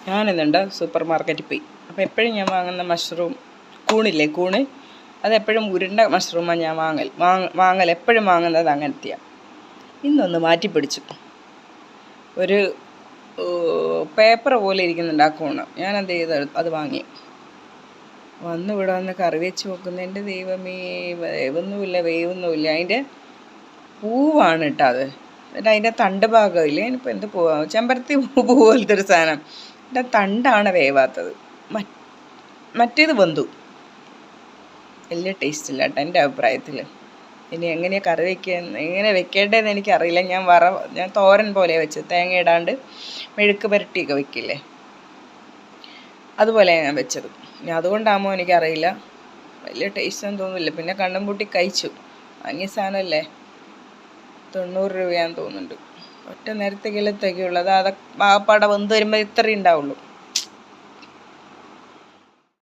ഞാനെന്നുണ്ട് super മാർക്കറ്റിൽ പോയി. അപ്പോൾ എപ്പോഴും ഞാൻ വാങ്ങുന്ന മഷ്റൂം കൂണില്ലേ, കൂണ്, അതെപ്പോഴും ഉരുണ്ട മഷ്റൂമാണ് ഞാൻ വാങ്ങൽ എപ്പോഴും വാങ്ങുന്നത് അങ്ങനത്തെയാണ്. ഇന്നൊന്ന് മാറ്റിപ്പിടിച്ചു. ഒരു പേപ്പർ പോലെ ഇരിക്കുന്നുണ്ട് ആ കൂണ്. ഞാനെന്ത് ചെയ്ത് അത് വാങ്ങി ഇവിടെ വന്ന് കറി വെച്ച് നോക്കുന്ന എൻ്റെ ദൈവമേ, വേവൊന്നുമില്ല. അതിൻ്റെ പൂവാണ് കേട്ടോ അത്. എന്നിട്ട് അതിൻ്റെ തണ്ട് ഭാഗമില്ലേ, ഇനിയിപ്പോൾ എന്ത് പൂവാ, ചെമ്പരത്തി പൂ പോലത്തെ ഒരു സാധനം. എൻ്റെ തണ്ടാണ് വേവാത്തത്. മറ്റേത് വെന്തു. വലിയ ടേസ്റ്റ് ഇല്ല കേട്ടോ എൻ്റെ അഭിപ്രായത്തിൽ. ഇനി എങ്ങനെയാണ് കറി എങ്ങനെ വെക്കേണ്ടതെന്ന് എനിക്കറിയില്ല. ഞാൻ തോരൻ പോലെ വെച്ച് തേങ്ങ ഇടാണ്ട് മെഴുക്ക് പുരട്ടിയൊക്കെ വെക്കില്ലേ, അതുപോലെയാണ് ഞാൻ വെച്ചത്. ഇനി അതുകൊണ്ടാകുമ്പോൾ എനിക്കറിയില്ല, വലിയ ടേസ്റ്റൊന്നും തോന്നുന്നില്ല. പിന്നെ കണ്ണും പൂട്ടി കഴിച്ചു. വാങ്ങിയ സാധനമല്ലേ, 90 രൂപയാന്ന് തോന്നുന്നുണ്ട്. ഒറ്റ നേരത്തേക്കുള്ളത്. അത് പാട വെന്ത് വരുമ്പോൾ ഇത്രയും ഉണ്ടാവുള്ളൂ.